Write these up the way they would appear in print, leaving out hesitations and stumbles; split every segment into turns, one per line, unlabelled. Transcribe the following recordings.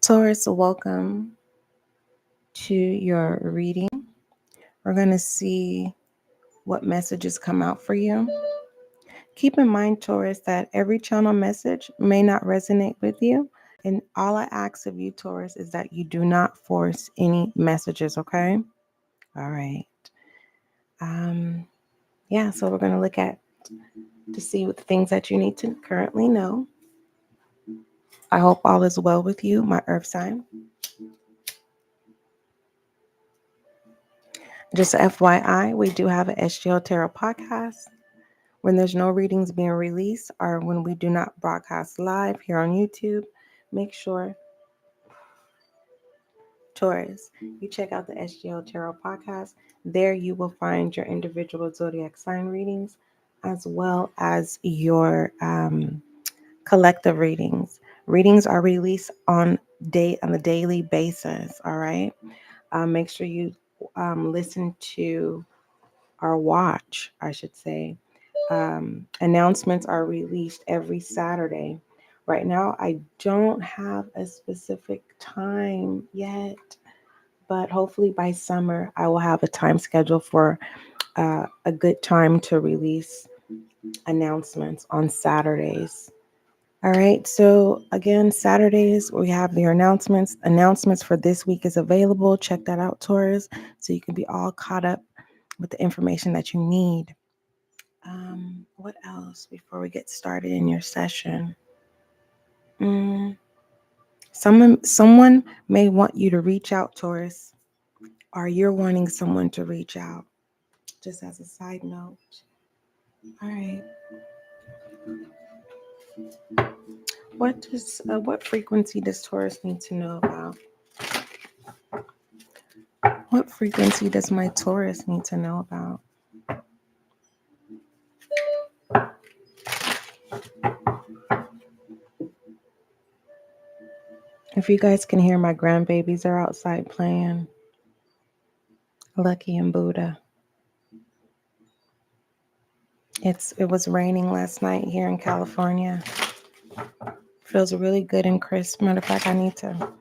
Taurus, welcome to your reading. We're going to see what messages come out for you. Keep in mind, Taurus, that every channel message may not resonate with you. And all I ask of you, Taurus, is that you do not force any messages, okay? All right. So we're going to look at to see what the things that you need to currently know. I hope all is well with you, my earth sign. Just FYI, we do have an SGL Tarot Podcast. When there's no readings being released or when we do not broadcast live here on YouTube, make sure, Taurus, you check out the SGL Tarot Podcast. There you will find your individual zodiac sign readings as well as your collective readings. Readings are released on a daily basis, all right? Make sure you listen to or watch, I should say. Announcements are released every Saturday. Right now, I don't have a specific time yet, but hopefully by summer, I will have a time schedule for a good time to release announcements on Saturdays. All right, so again, Saturdays, we have your announcements. Announcements for this week is available. Check that out, Taurus, so you can be all caught up with the information that you need. What else before we get started in your session? Someone may want you to reach out, Taurus, or you're wanting someone to reach out, just as a side note. All right. What frequency does Taurus need to know about? What frequency does my Taurus need to know about? If you guys can hear, my grandbabies are outside playing. Lucky and Buddha. It was raining last night here in California. Feels really good and crisp. Matter of fact, I need to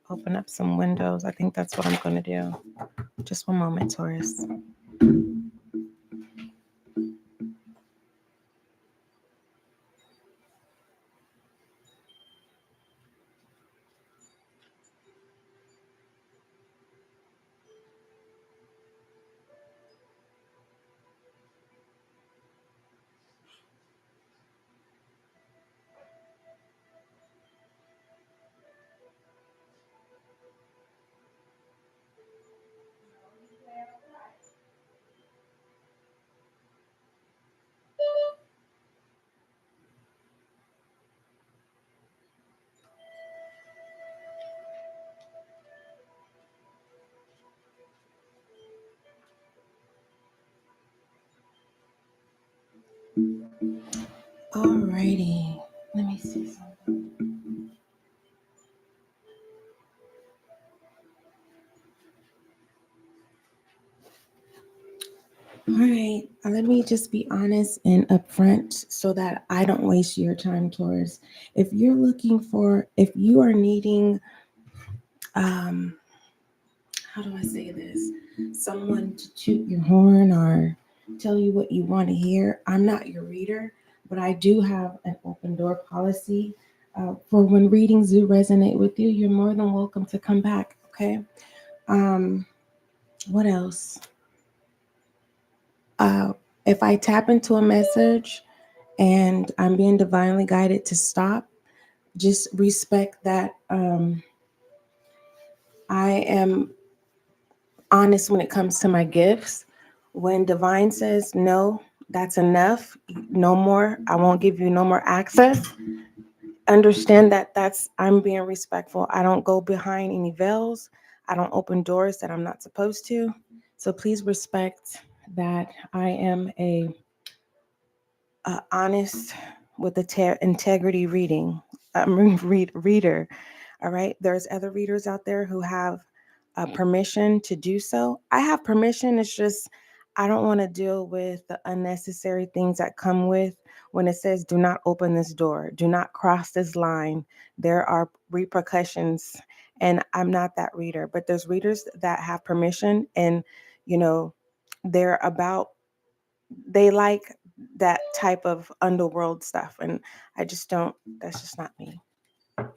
open up some windows. I think that's what I'm going to do. Just one moment, Taurus. Alrighty, let me see something. All right, let me just be honest and upfront so that I don't waste your time, Taurus. If you are needing, how do I say this? Someone to toot your horn or tell you what you want to hear, I'm not your reader, but I do have an open door policy. For when readings do resonate with you, you're more than welcome to come back, okay? What else? If I tap into a message and I'm being divinely guided to stop, just respect that I am honest when it comes to my gifts. When divine says no, that's enough, no more, I won't give you no more access, understand that I'm being respectful. I don't go behind any veils. I don't open doors that I'm not supposed to. So please respect that I am a honest with the integrity reader. All right. There's other readers out there who have permission to do so. I have permission. It's just I don't want to deal with the unnecessary things that come with when it says, do not open this door, do not cross this line. There are repercussions. And I'm not that reader, but there's readers that have permission and, you know, they're about, they like that type of underworld stuff. And I just don't, that's just not me. All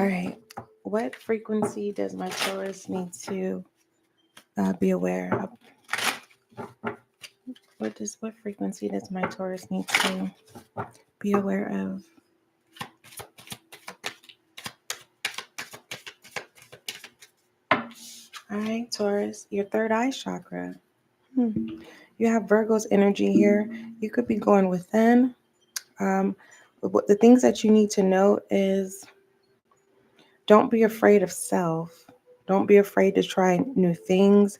right. What frequency does my Taurus need to be aware of? What frequency does my Taurus need to be aware of? All right, Taurus, your third eye chakra. You have Virgo's energy here. You could be going within. The things that you need to know is don't be afraid of self. Don't be afraid to try new things.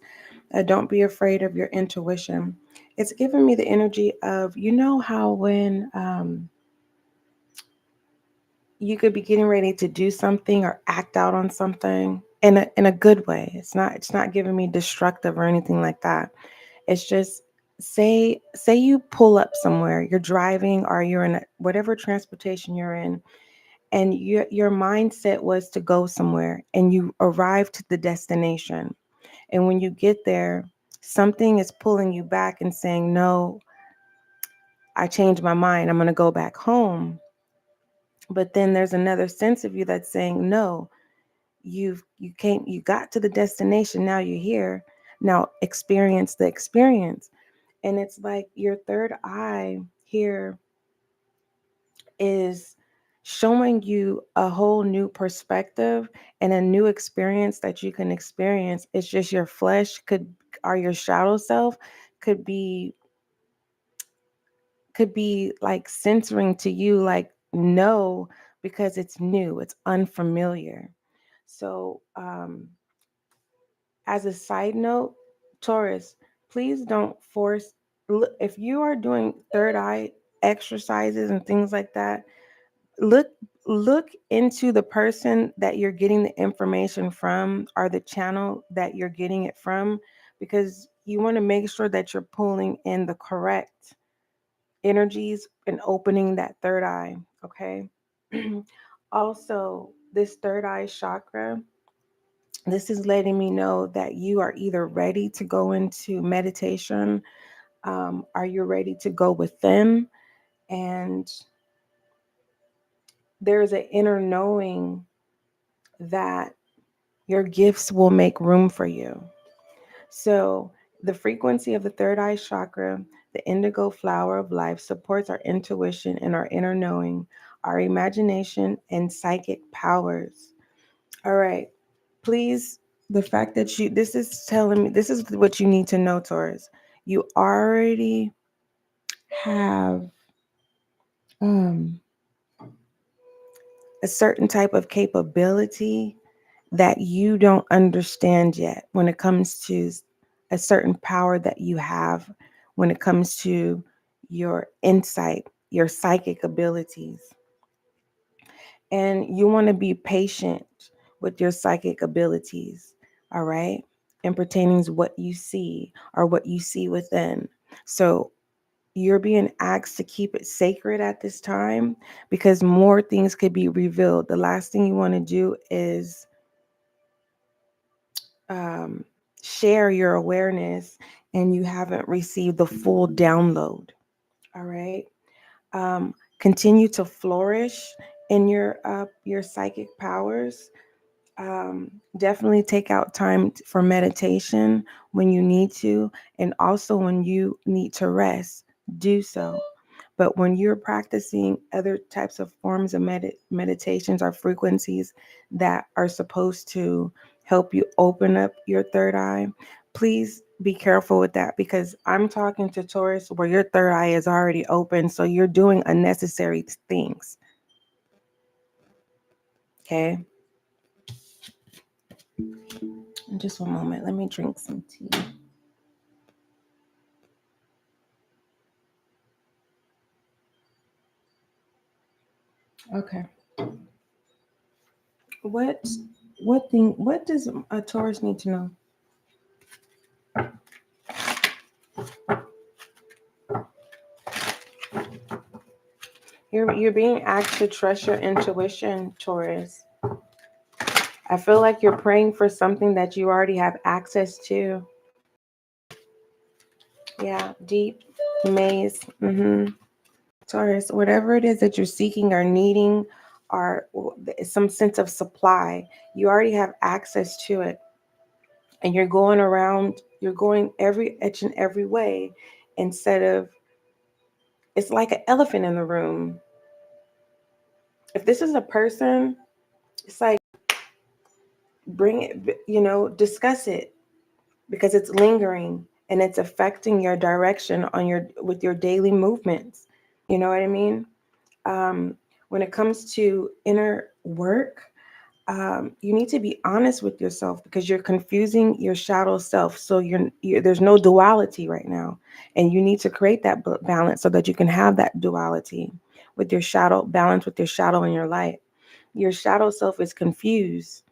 Don't be afraid of your intuition. It's giving me the energy of, you know how when you could be getting ready to do something or act out on something in a good way. It's not giving me destructive or anything like that. It's just say you pull up somewhere, you're driving or you're in whatever transportation you're in, and your mindset was to go somewhere and you arrive to the destination. And when you get there, something is pulling you back and saying, no, I changed my mind. I'm going to go back home. But then there's another sense of you that's saying, no, you got to the destination. Now you're here. Now experience the experience. And it's like your third eye here is showing you a whole new perspective and a new experience that you can experience. It's just your flesh or your shadow self could be like censoring to you, like, no, because it's new, it's unfamiliar. So as a side note, Taurus, please don't force, if you are doing third eye exercises and things like that, look into the person that you're getting the information from or the channel that you're getting it from, because you want to make sure that you're pulling in the correct energies and opening that third eye. Okay. Also, this third eye chakra, this is letting me know that you are either ready to go into meditation, are you ready to go within, and there's an inner knowing that your gifts will make room for you. So the frequency of the third eye chakra, the indigo flower of life, supports our intuition and our inner knowing, our imagination and psychic powers. All right. Please, the fact that this is telling me, this is what you need to know, Taurus. You already have a certain type of capability that you don't understand yet when it comes to a certain power that you have when it comes to your insight, your psychic abilities. And you want to be patient with your psychic abilities, all right? And pertaining to what you see or what you see within. So you're being asked to keep it sacred at this time because more things could be revealed. The last thing you want to do is share your awareness and you haven't received the full download. All right. Continue to flourish in your psychic powers. Definitely take out time for meditation when you need to, and also when you need to rest, do so. But when you're practicing other types of forms of meditations or frequencies that are supposed to help you open up your third eye, please be careful with that, because I'm talking to Taurus where your third eye is already open. So you're doing unnecessary things. Okay. Just one moment. Let me drink some tea. Okay. What What does a Taurus need to know? You're being asked to trust your intuition, Taurus. I feel like you're praying for something that you already have access to. Yeah, deep maze. Taurus, whatever it is that you're seeking or needing, or some sense of supply, you already have access to it. And you're going every inch and every way instead of, it's like an elephant in the room. If this is a person, it's like, bring it, discuss it, because it's lingering and it's affecting your direction with your daily movements. You know what I mean? When it comes to inner work, you need to be honest with yourself, because you're confusing your shadow self. So there's no duality right now, and you need to create that balance so that you can have that duality with your shadow, balance with your shadow and your light. Your shadow self is confused.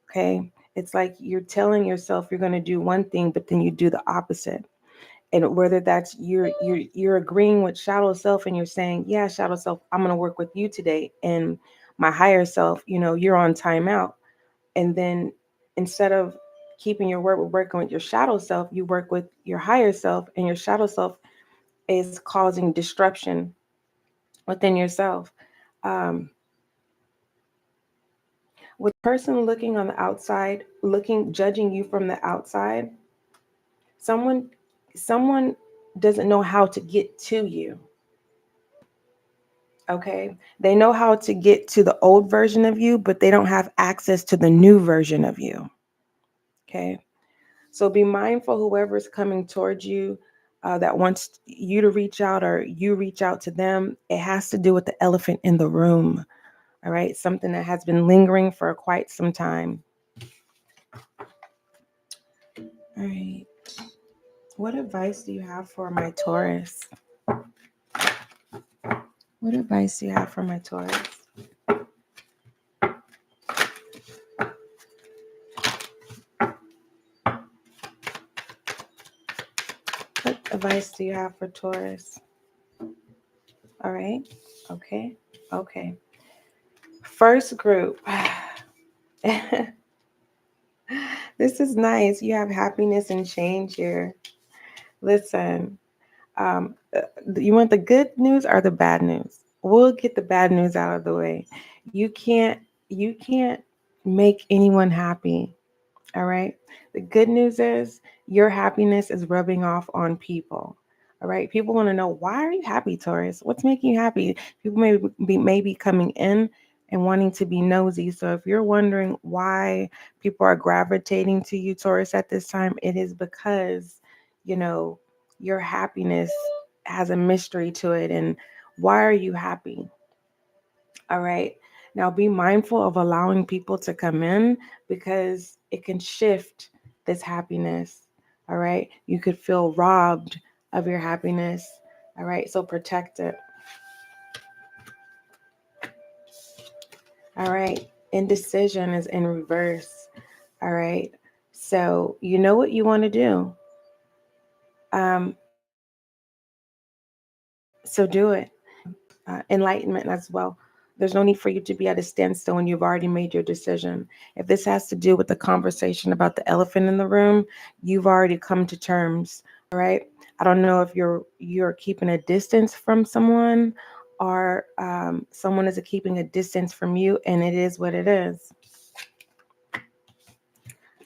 Okay, it's like you're telling yourself you're going to do one thing, but then you do the opposite. And whether that's you're agreeing with shadow self and you're saying, yeah, shadow self, I'm going to work with you today, and my higher self, you're on timeout. And then instead of keeping your word with working with your shadow self, you work with your higher self, and your shadow self is causing disruption within yourself. With the person looking on the outside, judging you from the outside, someone doesn't know how to get to you. Okay, they know how to get to the old version of you, but they don't have access to the new version of you. Okay, so be mindful, whoever's coming towards you, that wants you to reach out or you reach out to them. It has to do with the elephant in the room. All right, something that has been lingering for quite some time. All right, what advice do you have for my Taurus? What advice do you have for my Taurus? What advice do you have for Taurus? All right. Okay. Okay. First group. This is nice. You have happiness and change here. Listen, you want the good news or the bad news? We'll get the bad news out of the way. You can't make anyone happy. All right. The good news is your happiness is rubbing off on people. All right. People want to know, why are you happy, Taurus? What's making you happy? People may be coming in and wanting to be nosy. So if you're wondering why people are gravitating to you, Taurus, at this time, it is because, your happiness has a mystery to it. And why are you happy? All right. Now be mindful of allowing people to come in, because it can shift this happiness. All right. You could feel robbed of your happiness. All right. So protect it. All right. Indecision is in reverse. All right. So you know what you want to do. So do it. Enlightenment as well. There's no need for you to be at a standstill when you've already made your decision. If this has to do with the conversation about the elephant in the room, you've already come to terms. All right. I don't know if you're keeping a distance from someone, or someone is keeping a distance from you, and it is what it is.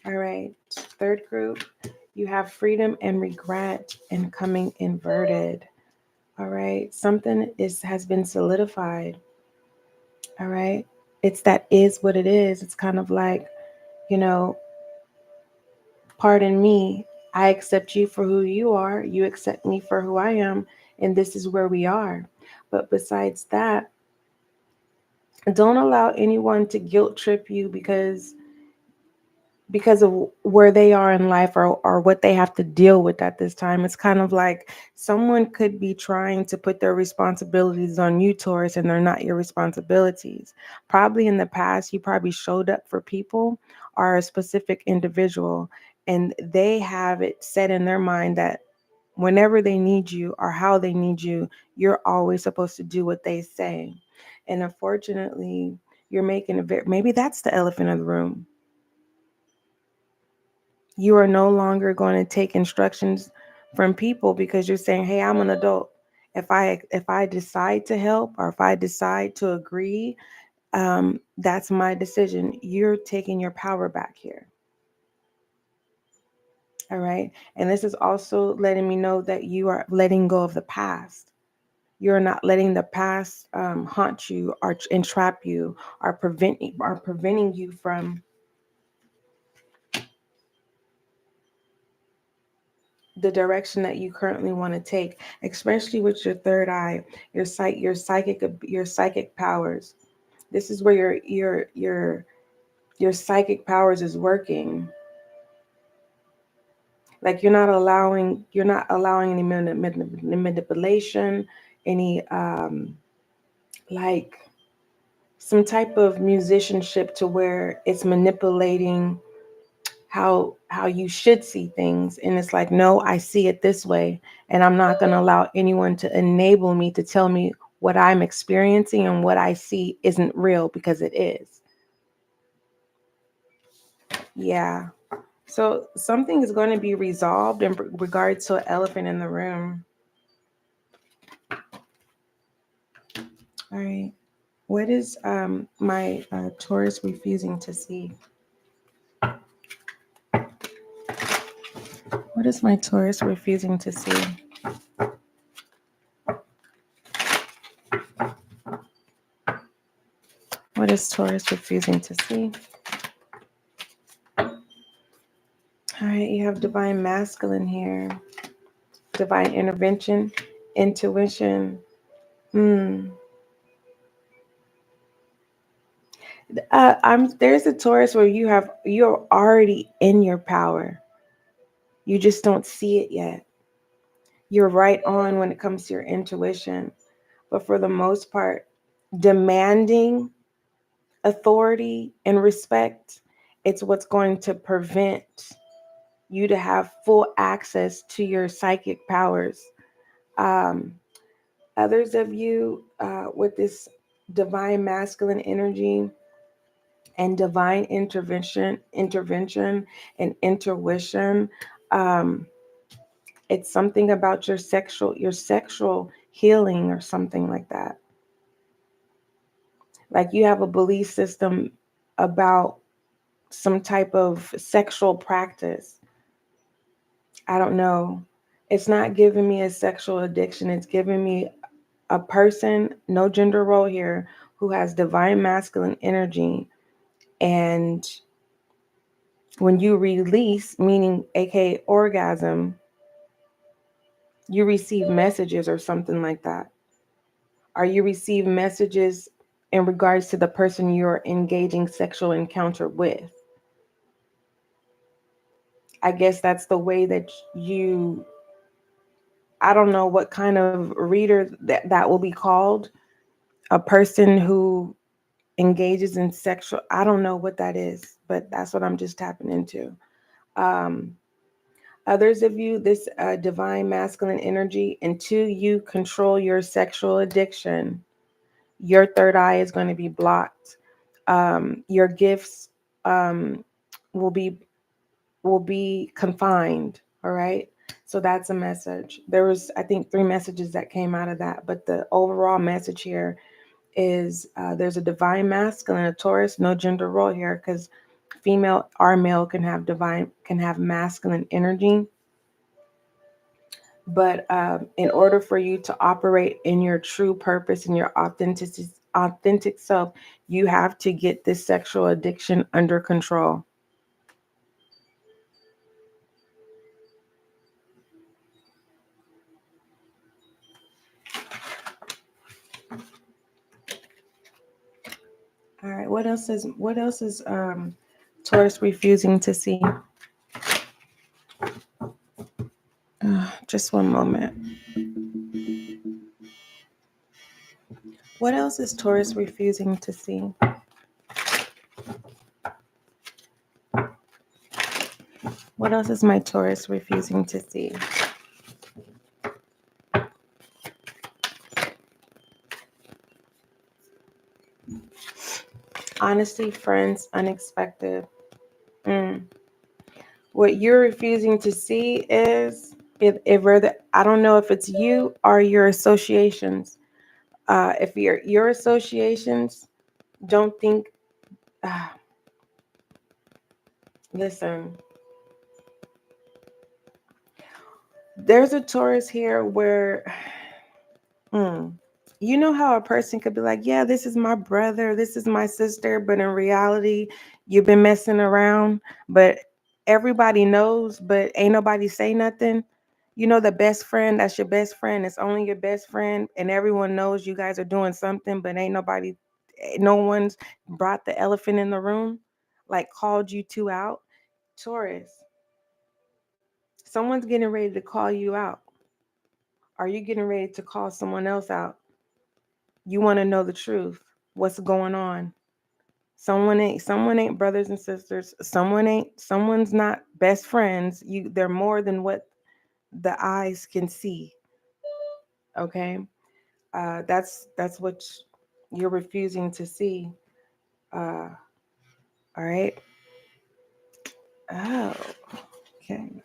All right. Third group, you have freedom and regret and coming inverted. All right. Something has been solidified. All right. It's that is what it is. It's kind of like, you know, pardon me, I accept you for who you are. You accept me for who I am. And this is where we are. But besides that, don't allow anyone to guilt trip you, because because of where they are in life, or what they have to deal with at this time. It's kind of like someone could be trying to put their responsibilities on you, Taurus, and they're not your responsibilities. Probably in the past, you probably showed up for people or a specific individual, and they have it set in their mind that whenever they need you or how they need you, you're always supposed to do what they say. And unfortunately, you're making a very, maybe that's the elephant in the room. You are no longer going to take instructions from people because you're saying, "Hey, I'm an adult. If I decide to help, or if I decide to agree, that's my decision." You're taking your power back here. All right. And this is also letting me know that you are letting go of the past. You're not letting the past haunt you or entrap you, or preventing you from the direction that you currently want to take, especially with your third eye, your psychic powers. This is where your psychic powers is working. Like you're not allowing any manipulation, any like some type of musicianship to where it's manipulating how you should see things. And it's like, no, I see it this way, and I'm not going to allow anyone to enable me to tell me what I'm experiencing and what I see isn't real, because it is. Yeah. So something is going to be resolved in regards to an elephant in the room. All right. What is my Taurus refusing to see? What is my Taurus refusing to see? What is Taurus refusing to see? All right, you have divine masculine here, divine intervention, intuition. Hmm. There's a Taurus where you're already in your power. You just don't see it yet. You're right on when it comes to your intuition, but for the most part, demanding authority and respect, it's what's going to prevent you to have full access to your psychic powers. Um, Others of you with this divine masculine energy and divine intervention and intuition, um, it's something about your sexual healing or something like that. Like you have a belief system about some type of sexual practice. I don't know. It's not giving me a sexual addiction. It's giving me a person, no gender role here, who has divine masculine energy. And when you release, meaning aka orgasm, you receive messages or something like that. Or you receive messages in regards to the person you're engaging sexual encounter with. I guess that's the way that I don't know what kind of reader that will be called. A person who engages in sexual, I don't know what that is, but that's what I'm just tapping into. Um, Others of you, this divine masculine energy, until you control your sexual addiction, your third eye is going to be blocked. Your gifts um, will be confined. All right. So that's a message. There was, I think, 3 messages that came out of that, but the overall message here is there's a divine masculine, a Taurus, no gender role here, because female or male can have masculine energy. But in order for you to operate in your true purpose and your authentic self, you have to get this sexual addiction under control. All right. What else is Taurus refusing to see? Just one moment. What else is Taurus refusing to see? What else is my Taurus refusing to see? Honesty, friends, unexpected. What you're refusing to see is if rather, I don't know if it's you or your associations. If your associations don't think, listen, there's a Taurus here where, you know how a person could be like, yeah, this is my brother, this is my sister, but in reality, you've been messing around, but everybody knows, but ain't nobody say nothing. You know, the best friend, that's your best friend. It's only your best friend, and everyone knows you guys are doing something, but no one's brought the elephant in the room, like called you two out. Taurus, someone's getting ready to call you out. Are you getting ready to call someone else out? You want to know the truth. What's going on? Someone ain't brothers and sisters. Someone's not best friends. They're more than what the eyes can see. Okay? That's what you're refusing to see. All right. Oh, okay.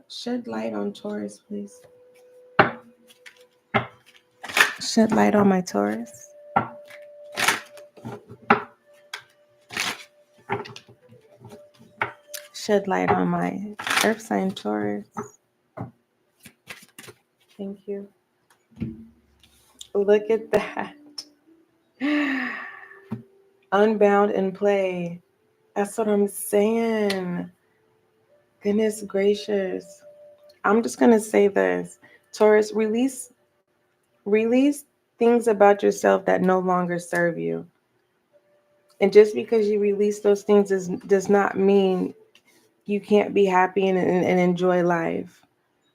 Shed light on Taurus, please. Shed light on my Taurus. Shed light on my Earth sign Taurus. Thank you. Look at that. Unbound and play. That's what I'm saying. Goodness gracious. I'm just going to say this. Taurus, release things about yourself that no longer serve you. And just because you release those things does not mean you can't be happy and enjoy life.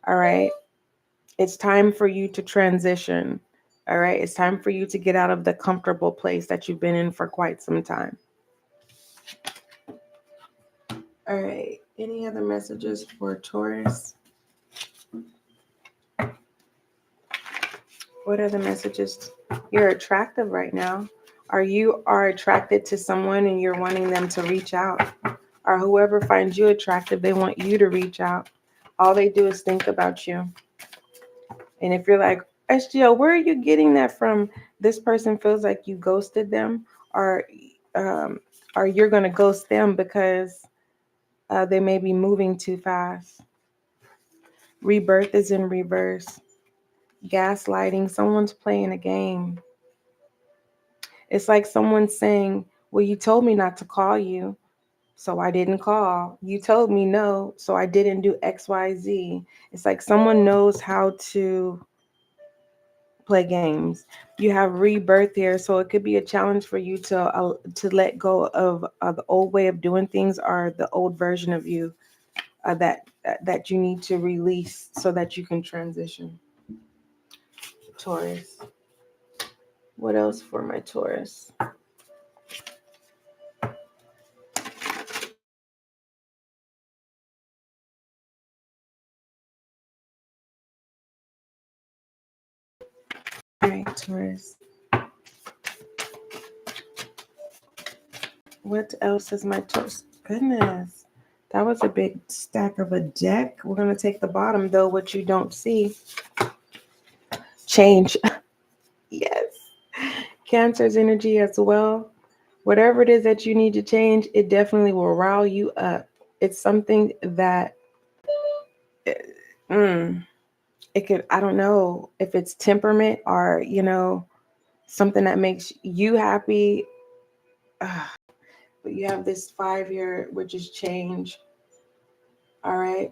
All right? It's time for you to transition. All right? It's time for you to get out of the comfortable place that you've been in for quite some time. All right. Any other messages for Taurus? What are the messages? You're attractive right now. You are attracted to someone and you're wanting them to reach out. Or whoever finds you attractive, they want you to reach out. All they do is think about you. And if you're like, SGL, where are you getting that from? This person feels like you ghosted them, or you're going to ghost them because they may be moving too fast. Rebirth is in reverse. Gaslighting. Someone's playing a game. It's like someone saying, well, you told me not to call you, so I didn't call. You told me no, so I didn't do XYZ. It's like someone knows how to play games. You have rebirth here, so it could be a challenge for you to let go of the old way of doing things or the old version of you that you need to release so that you can transition. Taurus. What else for my Taurus? All right, Taurus. What else is my Taurus? Goodness, that was a big stack of a deck. We're going to take the bottom, though, what you don't see. Change. Yes. Cancer's energy as well. Whatever it is that you need to change, it definitely will rile you up. It's something that it could, I don't know if it's temperament or, something that makes you happy. But you have this 5 here, which is change. All right.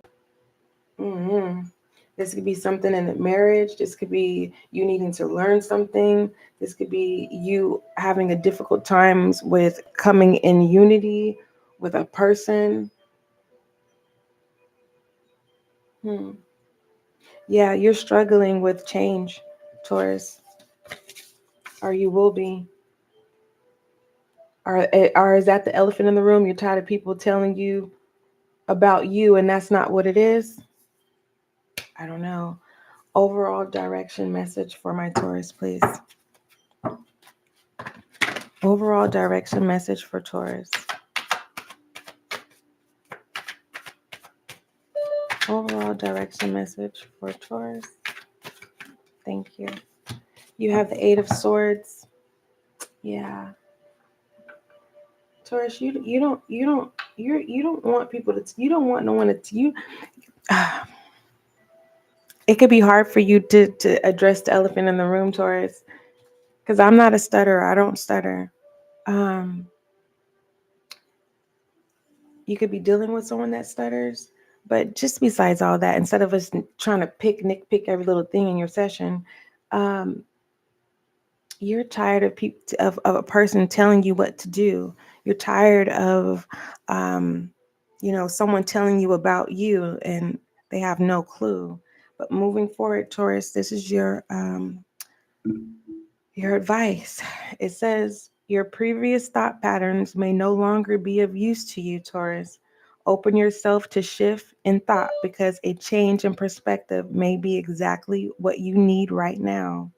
This could be something in a marriage. This could be you needing to learn something. This could be you having a difficult times with coming in unity with a person. Yeah, you're struggling with change, Taurus, or you will be. Or is that the elephant in the room? You're tired of people telling you about you and that's not what it is? I don't know. Overall direction message for my Taurus, please. Overall direction message for Taurus. Overall direction message for Taurus. Thank you. You have the Eight of Swords. Yeah. Taurus, you don't want people to, you don't want no one to, you it could be hard for you to address the elephant in the room, Taurus, because I'm not a stutterer. I don't stutter. You could be dealing with someone that stutters, but just besides all that, instead of us trying to nitpick every little thing in your session, you're tired of people of a person telling you what to do. You're tired of someone telling you about you and they have no clue. But moving forward, Taurus, this is your advice. It says your previous thought patterns may no longer be of use to you, Taurus. Open yourself to shift in thought because a change in perspective may be exactly what you need right now.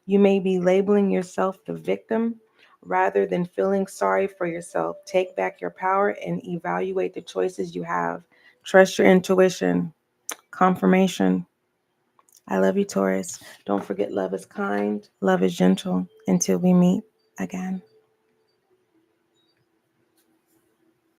You may be labeling yourself the victim rather than feeling sorry for yourself. Take back your power and evaluate the choices you have. Trust your intuition. Confirmation. I love you, Taurus. Don't forget, love is kind, love is gentle. Until we meet again.